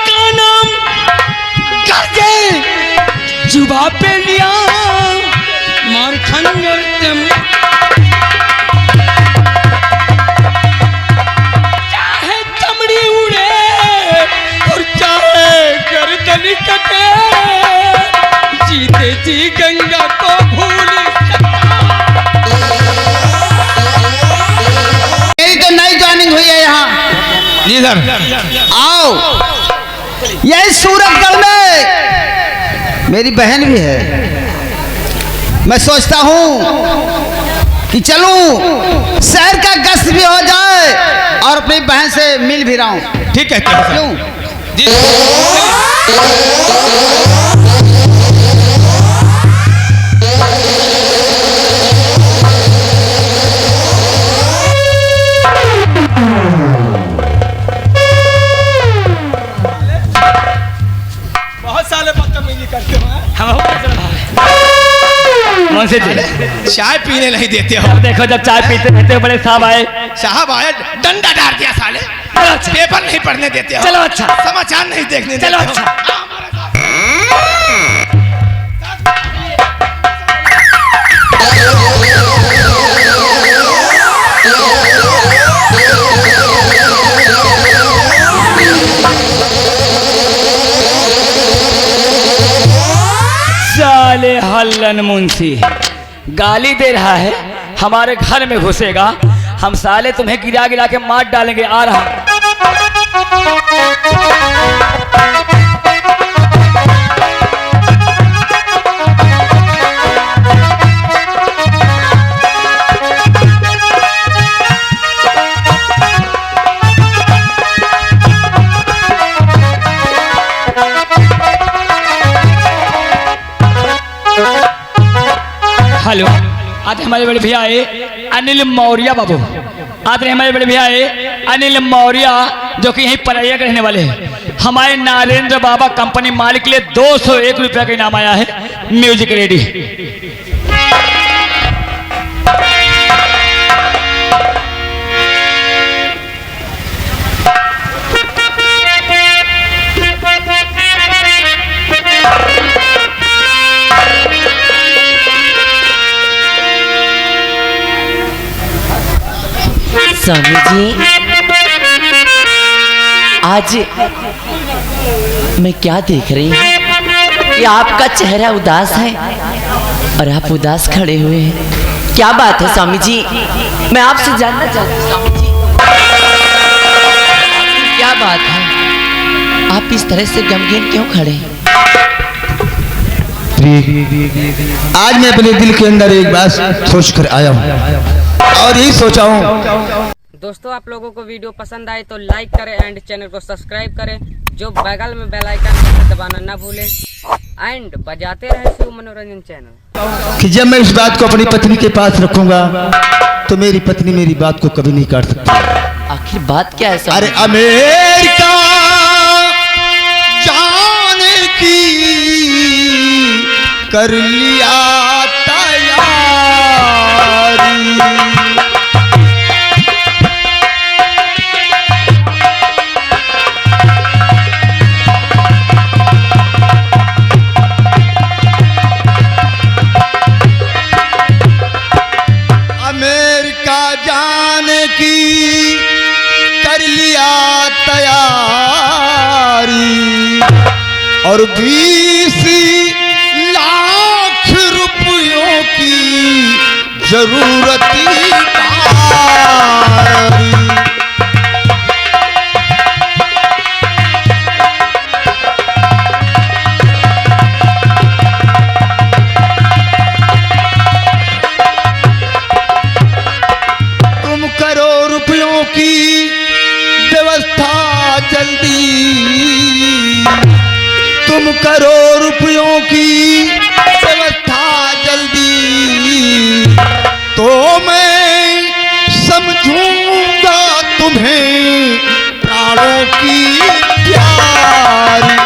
का नाम करके जुबा पे लिया मार खंजर तुम चाहे चमड़ी उड़े और चाहे गर्दन कटे जीते जी गंगा को भूल मेरी तो नई ज्वाइनिंग हुई है यहाँ। इधर आओ, यही सूरतगढ़ में मेरी बहन भी है। मैं सोचता हूँ कि चलूं शहर का गश्त भी हो जाए और अपनी बहन से मिल भी रहा हूँ। ठीक है क्यों? बहुत साले बदतमीजी करते हो कौन से चाय पीने नहीं देते हो। देखो जब चाय पीते रहते हो बड़े साहब आए डंडा डाल दिया साले। पेपर नहीं पढ़ने देते हो। चलो अच्छा, समाचार नहीं देखने चलो देते अच्छा। हो। साले हल्लन मुंशी गाली दे रहा है, हमारे घर में घुसेगा, हम साले तुम्हें गिरा गिरा के मार डालेंगे। आ रहा हेलो, आज हमारे बड़े भैया आए अनिल मौर्य बाबू। आज हमारे बड़े भैया आए अनिल मौर्य जो कि यहीं परैया के रहने वाले हैं। हमारे नारेंद्र बाबा कंपनी मालिक के लिए 201 रुपया का इनाम आया है। Music ready. स्वामी जी, आज मैं क्या देख रही हूँ कि आपका चेहरा उदास है और आप उदास खड़े हुए हैं। क्या बात है स्वामी जी? मैं आपसे जानना चाहती हूँ स्वामी जी, क्या बात है? आप इस तरह से गमगीन क्यों खड़े हैं? आज मैं अपने दिल के अंदर एक बात सोच कर आया हूँ और यही सोचा हूँ। दोस्तों, आप लोगों को वीडियो पसंद आए तो लाइक करें एंड चैनल को सब्सक्राइब करें। जो बगल में बेल आइकन है दबाना ना भूलें एंड बजाते रहे शिव मनोरंजन चैनल। कि जब मैं इस बात को अपनी पत्नी के पास रखूंगा तो मेरी पत्नी मेरी बात को कभी नहीं काट सकती। आखिर बात क्या है? अरे अमेरिका जाने की कर लिया तैयारी, अमेरिका जाने की कर लिया तैयारी और 20 लाख रुपयों की जरूरत तारी। तुम करो रुपयों की व्यवस्था जल्दी, तुम करो रुपयों की व्यवस्था जल्दी, तो मैं समझूंगा तुम्हें प्राणों की प्यारी।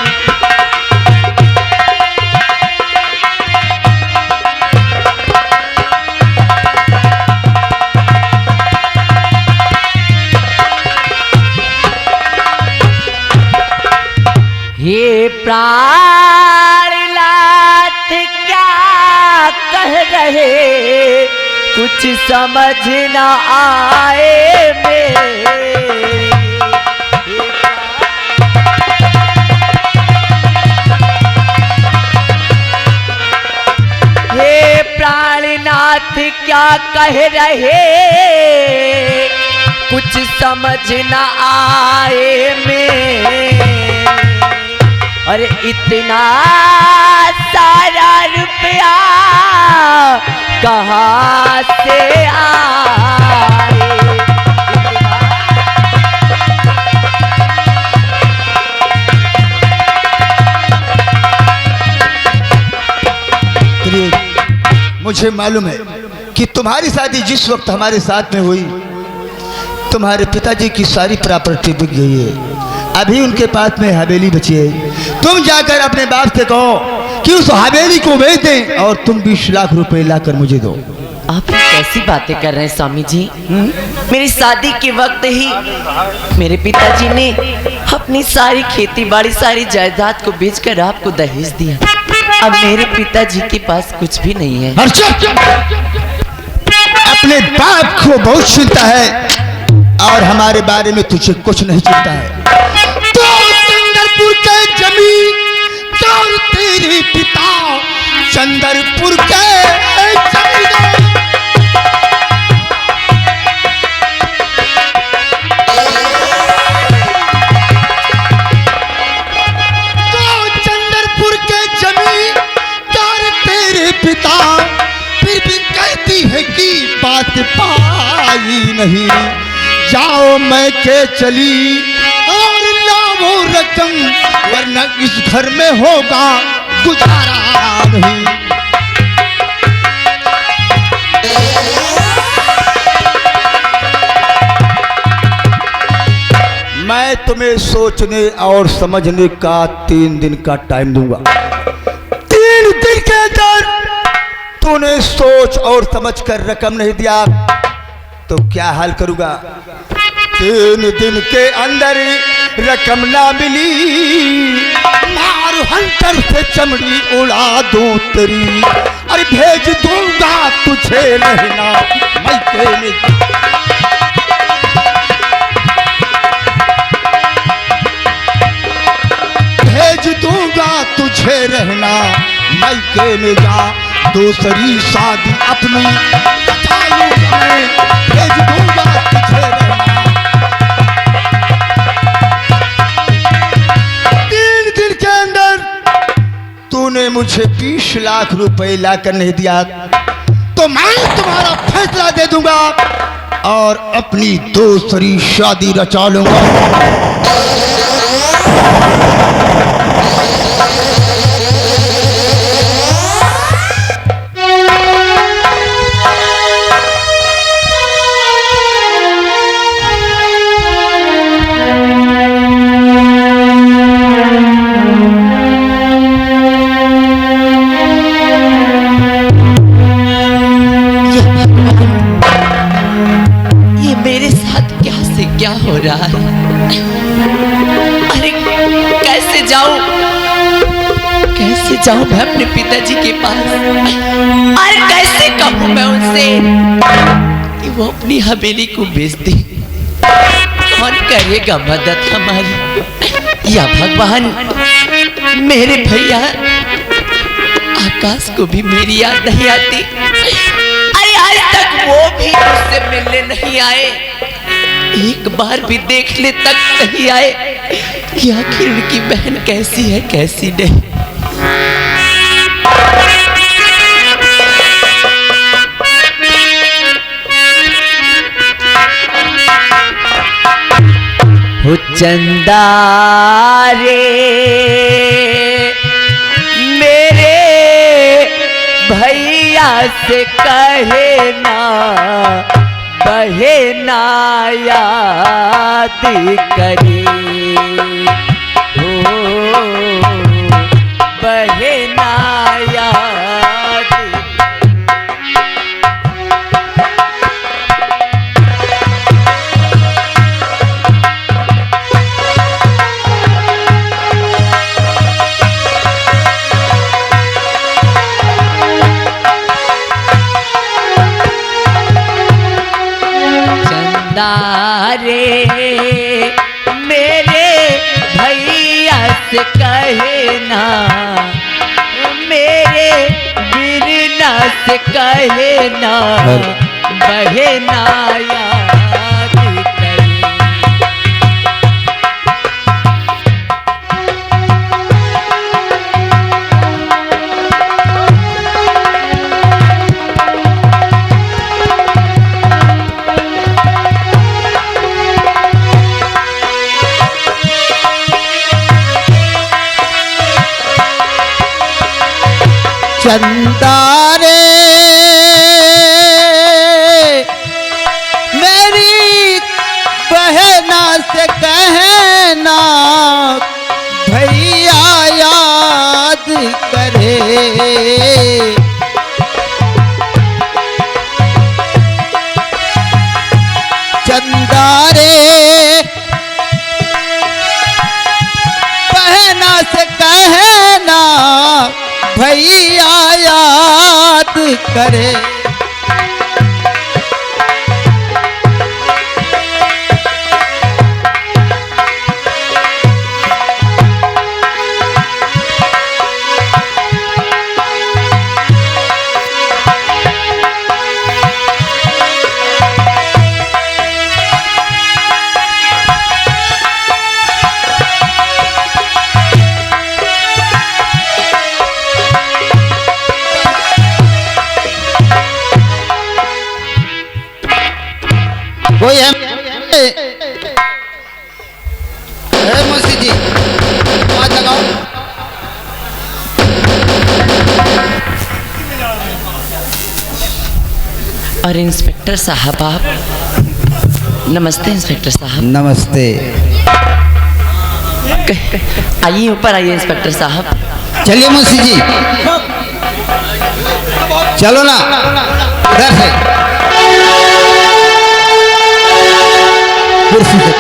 हे प्राणनाथ क्या कह रहे, कुछ समझ न आए मेरे। हे प्राणनाथ क्या कह रहे, कुछ समझ न आए मेरे। अरे इतना सारा रुपया कहाँ से आए। मुझे मालूम है कि तुम्हारी शादी जिस वक्त हमारे साथ में हुई, तुम्हारे पिताजी की सारी प्रॉपर्टी बिक गई है। अभी उनके पास में हवेली बची है। तुम जाकर अपने बाप से कहो कि उस हवेली को बेच दें और तुम 20 लाख रुपए लाकर मुझे दो। आप कैसी बातें कर रहे हैं स्वामी जी? मेरी शादी के वक्त ही मेरे पिताजी ने अपनी सारी खेती बाड़ी सारी जायदाद को बेचकर आपको दहेज दिया। अब मेरे पिताजी के पास कुछ भी नहीं है। अपने बाप को बहुत चिंता है और हमारे बारे में तुझे कुछ नहीं चिंता है। तो चंद्रपुर के जमींदार तेरे पिता चंद्रपुर के जमींदार। तो चंद्रपुर के जमींदार तेरे पिता फिर भी कहती है कि बात पाई नहीं। जाओ मैं के चली और लाओ रकम, वरना इस घर में होगा गुजारा नहीं। मैं तुम्हें सोचने और समझने का 3 दिन का टाइम दूंगा। 3 दिन के अंदर तूने सोच और समझ कर रकम नहीं दिया तो क्या हाल करूंगा। 3 दिन के अंदर रकम ना मिली, मार हंटर से चमड़ी उड़ा दूं तेरी, और भेज दूंगा तुझे रहना मैके में। भेज दूंगा तुझे रहना मैके में जा, दूसरी शादी अपनी बता लूंगा मैं, भेज दूंगा तुझे रहना। 3 दिन के अंदर तूने मुझे 20 लाख रुपए लाकर नहीं दिया तो मैं तुम्हारा फैसला दे दूंगा और अपनी दूसरी शादी रचा लूंगा। क्या हो रहा है? अरे कैसे जाऊं मैं अपने पिताजी के पास? अरे कैसे कहूं मैं उनसे कि वो अपनी हवेली को बेच दे? कौन करेगा मदद हमारी? या भगवान, मेरे भैया आकाश को भी मेरी याद नहीं आती। अरे आज तक वो भी मुझसे मिलने नहीं आए, एक बार भी देखने तक नहीं आए कि आखिर उनकी बहन कैसी है कैसी नहीं। हो चंदा रे मेरे भैया से कहे ना, बहे ना याद करी हो, बहे ना याद। से कहे ना, मेरे बिरना से कहे ना, बहे ना याद करे। चंदा रे मेरी बहना से कहना, भैया याद करे। चंदा रे बहना से कहना, भैया याद करे। कोई है मुंशी जी, आवाज लगाओ। और इंस्पेक्टर साहब आप, नमस्ते इंस्पेक्टर साहब। नमस्ते। आइए ऊपर आइए इंस्पेक्टर साहब। चलिए मुंशी जी, चलो ना इधर से कुर्सी से।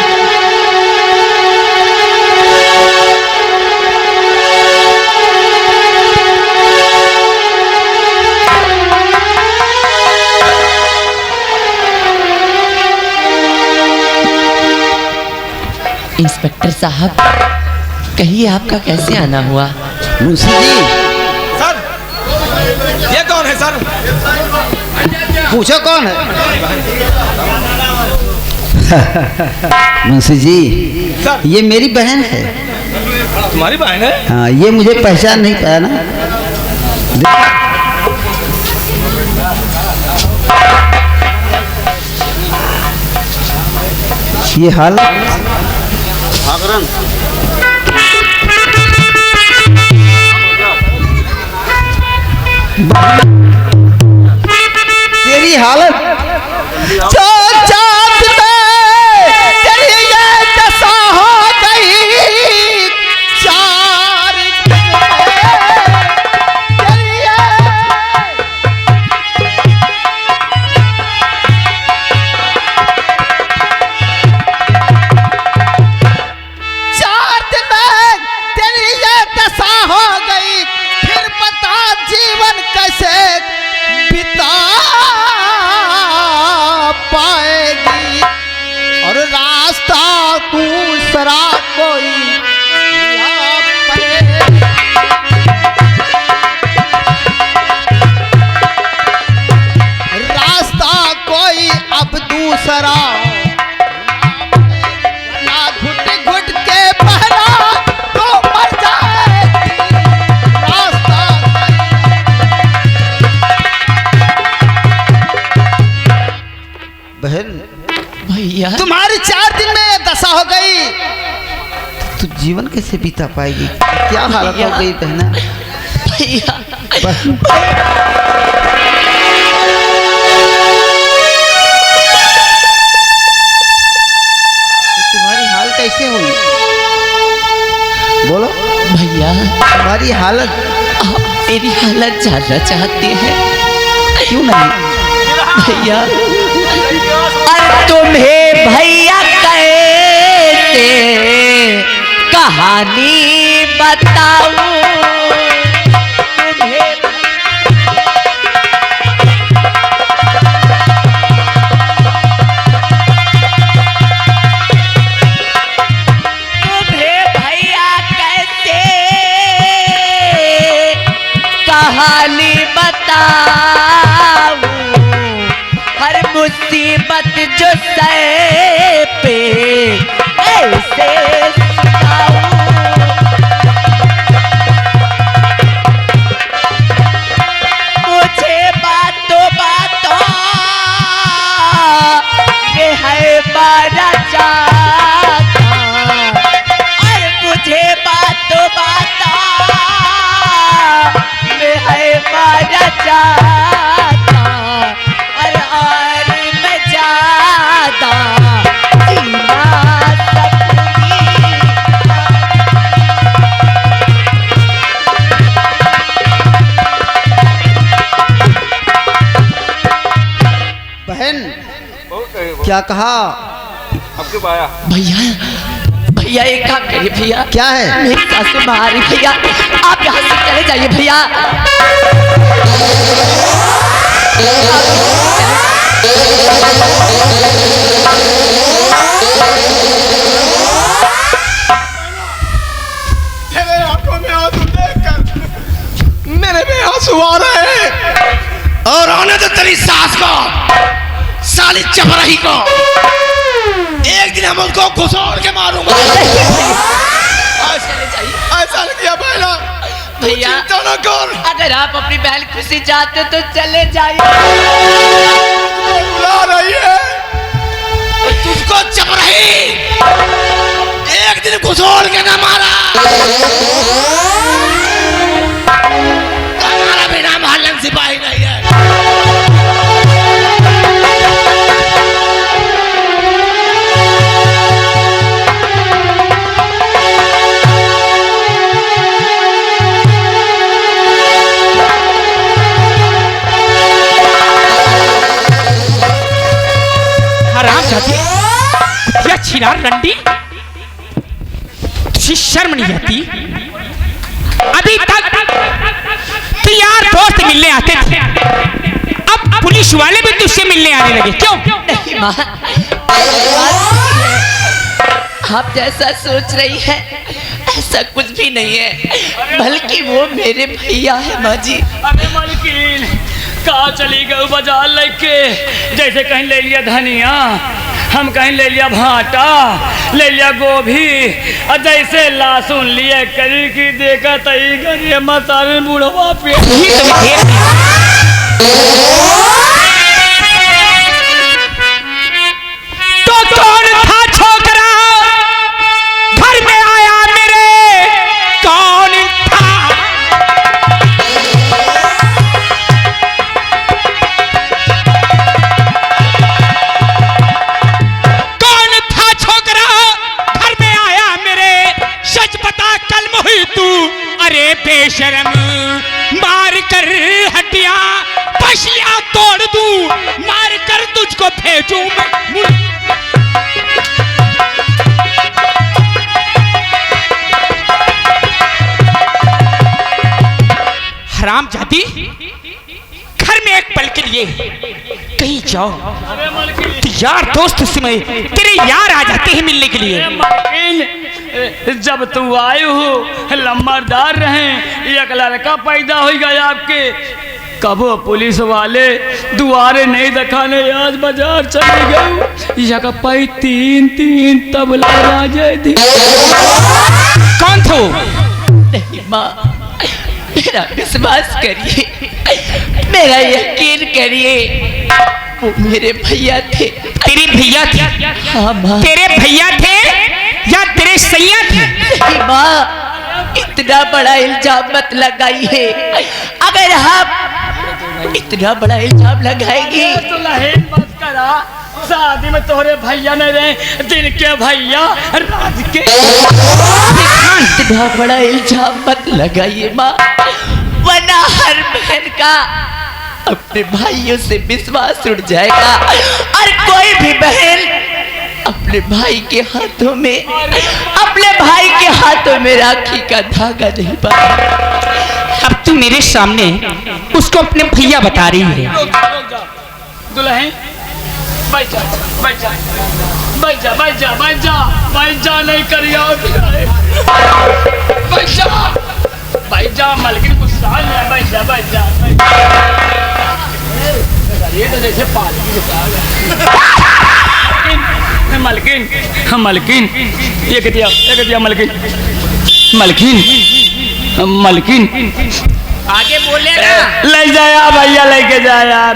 इंस्पेक्टर साहब कहिए आपका कैसे आना हुआ? मुंशी जी सर, ये कौन है सर? पूछो कौन है? मुंशी जी सर। ये मेरी बहन है। तुम्हारी बहन है? हाँ, ये मुझे पहचान नहीं पाया ना। ये हाल तेरी हालत दूसरा कोई रास्ता कोई अब दूसरा ना घुट घुट के पहरा तो मर जाएगी रास्ता। बहन भैया तुम्हारी 4 दिन में दशा हो गई, तू जीवन कैसे बीता पाएगी? क्या हालत हो गई बहना? भैया तुम्हारी हाल कैसे हुई? बोलो भैया, तुम्हारी हालत। आप मेरी हालत जानना चाहते हैं? क्यों नहीं भैया, और तुम्हें भैया कैसे कहानी बताऊं? तुम्हें भैया कैसे कहानी बताऊं, हर मुसीबत जो सर पे ऐसे सुनाऊं। मुझे बातों बातों में है मारा जाता, और मुझे बातों बातों में है मारा जाता, और मैं ज्यादा जीना सकूंगी। बहन क्या कहा? भैया भैया एक काम करिए भैया। क्या है? मेरी सासू मारी भैया, आप यहाँ से चले जाइए भैया। तेरे आंखों में आंसू देखकर मेरे में आंसू आ रहे हैं। और आने दो तेरी सास को, साली चपराही को। एक दिन हम उनको घुसोड़ के मारूंगा। ऐसा नहीं किया पहला भैया चिंता न कर। अगर आप अपनी बहन खुशी चाहते तो चले जाइए। बुला रही है तुझको चपराही, एक दिन घुसोड़ के न मारा हमारा भी नाम हलन सिपाही नहीं है। या छिनार रंडी, तुझे शर्म नहीं आती? अभी तक तो यार दोस्त मिलने आते थे, अब पुलिस वाले भी तुझसे मिलने आने लगे, क्यों? नहीं माँ, आप जैसा सोच रही है ऐसा कुछ भी नहीं है, बल्कि वो मेरे भैया है माँ जी। अरे मालकिन कहाँ चली गई बाजार लेके? जैसे कहीं ले लिया धनिया, हम कहीं ले लिया भाटा, ले लिया गोभी, और जैसे लहसुन लिए करी की देखा तई करिए मसाले बुढ़वा पे। तो कौन था छोकरा घर में आया मेरे, कौन था? कौन था छोकरा घर में आया मेरे, सच बता कल मोही तू। अरे बेशरम मार कर हड्डियां पसलियां तोड़ दूं, मार कर तुझको भेजूं मैं। हराम जाती, घर में एक पल के लिए कहीं जाओ तो यार दोस्त समय तेरे यार आ जाते हैं मिलने के लिए। मालकिन जब तू आए हो लम्बादार रहे, एक लड़का पैदा हो गया आपके, कबो पुलिस वाले दुआरे नहीं दिखाने, आज बाजार चले गए यका पाई तीन तीन तबला राजे दी। कौन था वो? नहीं माँ, मेरा विश्वास करिए, मेरा यकीन करिए, वो मेरे भैया थे। तेरे भैया थे? हाँ माँ। तेरे भैया थे या तेरे सैया थे? नहीं माँ, इतना बड़ा इल्जाम मत लगाइए। अगर आप इतना बड़ा इल्जाम लगाएंगे तो लहेन मत करा, शादी में तोहरे भैया नहीं रहे, दिन के भैया रात के। इतना बड़ा इल्जाम मत लगाइए माँ, वरना हर बहन का अपने भाइयों से विश्वास उठ जाएगा, और कोई भी बहन अपने भाई के हाथों में, अपने भाई के हाथों में राखी का धागा नहीं पाता। अब तू मेरे सामने उसको अपने भैया बता रही है। दुल्हन बैठ जा, बैठ जा, बैठ जा, बैठ जा, बैठ जा, बैठ जा, नहीं करिया बैठ जा, बैठ जा, मालकिन गुस्सा है, बैठ जा, जैसे पालकी मलकिन मलकिन एक दिया मलकिन आगे बोले ना। ले जाया भैया, लेके जा यार।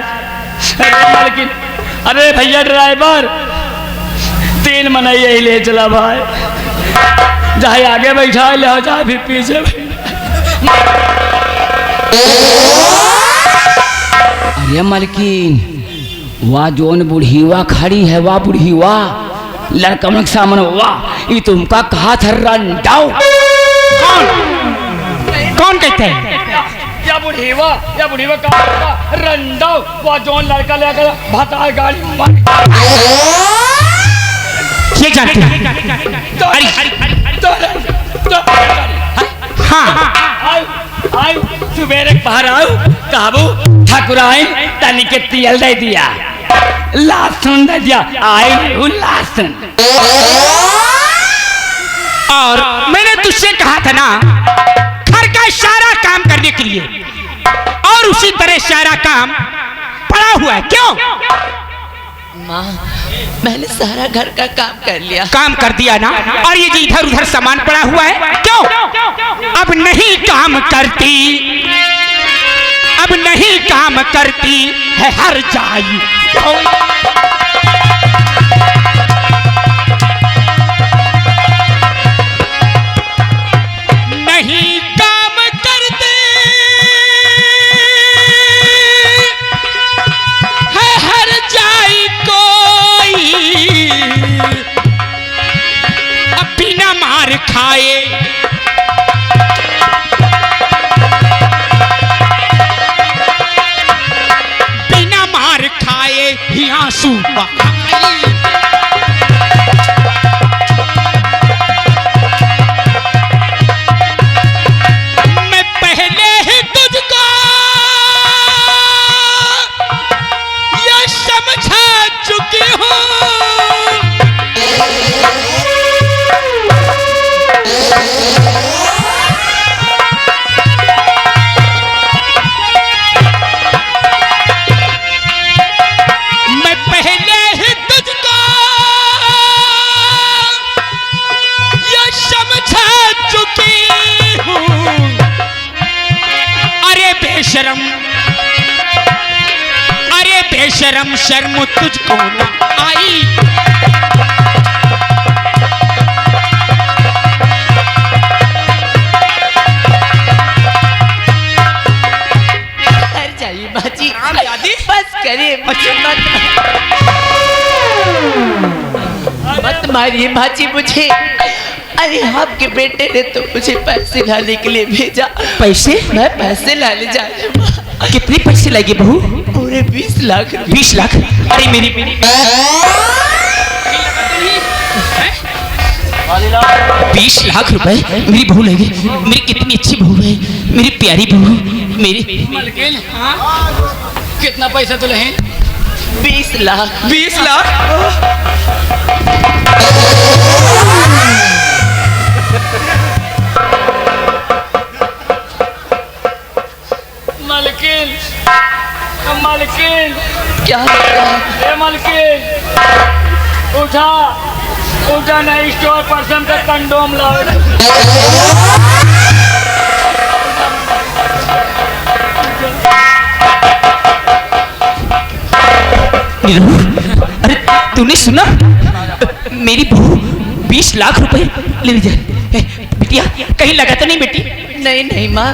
अरे मलकिन, अरे भैया ड्राइवर, 3 मना यही ले चला भाई, चाहे आगे बैठा ले चाहे फिर पीछे। अरे मलकिन, वाह जोन बुढ़ीवा खड़ी है, वाह बुढ़ीवा लड़कन के सामने, वाह ये तुमका कहा था रंडाओ। कौन कहते हैं? या बुढ़ीवा कहा रंडाओ, वाह जोन लड़का लेकर भता गाड़ी ये जानते हैं? हाँ आयु सुबेरे बाहर आऊ कहबू ठाकुराइन तनी के तेल दे दिया, लहसुन दे दिया, आयु लहसुन। और मैंने तुझसे कहा था ना घर का सारा काम करने के लिए, और उसी तरह सारा काम पड़ा हुआ है। क्यों? माँ, मैंने सारा घर का काम कर लिया। काम कर दिया ना, और ये जो इधर उधर सामान पड़ा हुआ है, क्यों अब नहीं काम करती? अब नहीं काम करती है हर जाई। नहीं काम करते है हर जाई कोई, अब बिना मार खाए ही आंसू बहाई। मैं पहले ही तुझको ये समझा चुकी हूँ, बेशरम शर्म तुझको न आई। घर जाइए बाजी, बस करे मुझे मत मारिए बाजी मुझे। अरे आपके बेटे ने तो मुझे पैसे लाने के लिए भेजा। पैसे? मैं पैसे लाने जा रही हूँ। कितने पैसे लगे बहू? पूरे 20 लाख। 20 लाख? अरे मेरी 20 लाख रुपए मेरी बहू लगे। मेरी कितनी अच्छी बहू है, मेरी प्यारी बहू, मेरी। मलकिन, कितना पैसा तो ले? 20 लाख। 20 लाख? मलकिन, मलकिन, क्या मलकिन, उठा उठा नहीं, स्टोर पर से हमका कंडोम लाओ। अरे तूने सुना? मेरी बहू 20 लाख रुपए ले ली जाए। बिटिया कहीं लगा तो नहीं बेटी? नहीं नहीं माँ।